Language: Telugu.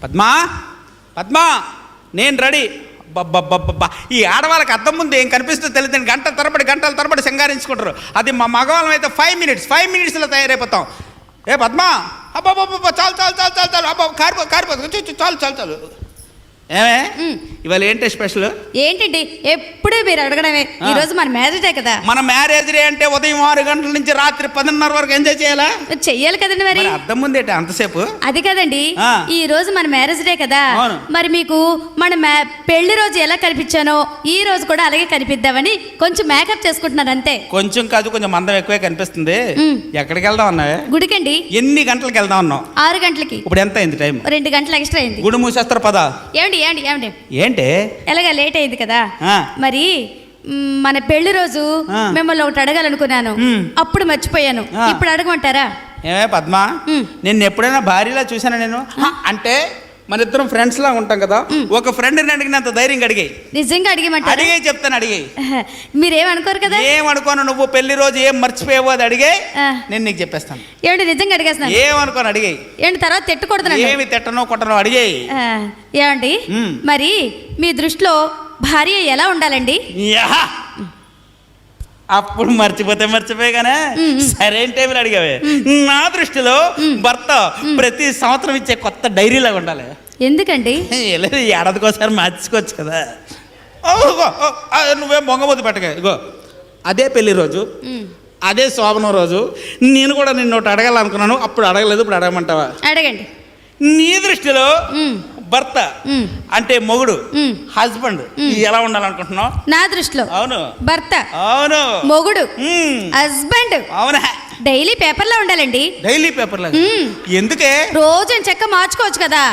పద్మా పద్మా నేను రెడీ. బబ్బబ్బబ్బబ్బా, ఈ ఆడవాళ్ళకి అద్దం ముందు ఏం కనిపిస్తుందో తెలియదు. గంటల తరబడి సింగారించుకుంటారు. అది మా మగవాళ్ళం అయితే 5 మినిట్స్లో తయారైపోతాం. ఏ పద్మా, అబ్బాబ్బా చాలు అబ్బా, కారిపోతుంది, చాలు. ఏమే ఇవాళ ఏంటి స్పెషల్? ఏంటండి ఎప్పుడూ మీరు అడగడమే. ఈ రోజు మన మ్యారేజ్ డే కదా. మన మ్యారేజ్ డే అంటే ఉదయం 6 గంటల నుంచి రాత్రి 10:30 వరకు ఎంజాయ్ చేయాలా? చెయ్యాలి కదండి. మరి అర్థం ముందు ఏంటి అంతసేపు? అది కదండి, ఈ రోజు మన మ్యారేజ్ డే కదా. మరి మీకు మన పెళ్లి రోజు ఎలా కనిపించానో ఈ రోజు కూడా అలాగే కనిపిద్దామని కొంచెం మేకప్ చేసుకుంటున్నారు అంతే. కొంచెం కాదు, కొంచెం మందం ఎక్కువే కనిపిస్తుంది. ఎక్కడికి వెళ్దాం అన్నావే? గుడికండి. ఎన్ని గంటలకు వెళ్దాం అన్నావు? 6 గంటలకి. ఇప్పుడు ఎంత అయింది టైం? 2 గంటలు ఎక్స్ట్రా అయింది. గుడి మూసేస్తారు పద. ఏమండి ఏంటి ఎలాగా లేట్ అయింది కదా. మరి మన పెళ్లి రోజు మిమ్మల్ని ఒకటి అడగాలనుకున్నాను, అప్పుడు మర్చిపోయాను. ఇప్పుడు అడగమంటారా? ఏమే పద్మా, నిన్ను ఎప్పుడైనా భార్యలా చూసానా నేను? అంటే మన ఇద్దరం ఫ్రెండ్స్ లా ఉంటాం కదా. ఒక ఫ్రెండ్ని అడిగినంత ధైర్యంగా అడిగాయి. నిజంగా అడిగేమంటారు? చెప్తాను, అడిగాయి. మీరేమనుకోరు కదా? ఏమనుకోను, నువ్వు పెళ్లి రోజు ఏం మర్చిపోయావో అది అడిగాయి, నేను నీకు చెప్పేస్తాను. ఏమండి నిజంగా అడిగేస్తాను. ఏమనుకోను, అడిగాయి. ఏంటి తర్వాత తిట్టకూడదు? ఏమి తిట్టనో కొట్టనో అడిగాయి. ఏమండి మరి మీ దృష్టిలో భార్య ఎలా ఉండాలండి? అప్పుడు మర్చిపోయాగానే సరైన టైంలో అడిగావే. నా దృష్టిలో భర్త ప్రతి సంవత్సరం ఇచ్చే కొత్త డైరీలాగా ఉండాలి. ఎందుకండి? ఏడాదికోసారి మార్చుకోవచ్చు కదా. నువ్వేం బొంగబోతు పెట్టగా. ఇగో అదే పెళ్లి రోజు, అదే శోభనం రోజు నేను కూడా నిన్ను ఒకటి అడగాలనుకున్నాను. అప్పుడు అడగలేదు, ఇప్పుడు అడగమంటావా? అడగండి. నీ దృష్టిలో భర్త అంటే మొగుడు, హస్బెండ్ ఎలా ఉండాలనుకుంటున్నావు? నా దృష్టిలో అవును భర్త, అవును మొగుడు, హస్బెండ్ అవునా డైలీ పేపర్ లో ఉండాలండి. డైలీ పేపర్ లాగా? ఎందుకే? రోజు చెక్క మార్చుకోవచ్చు కదా.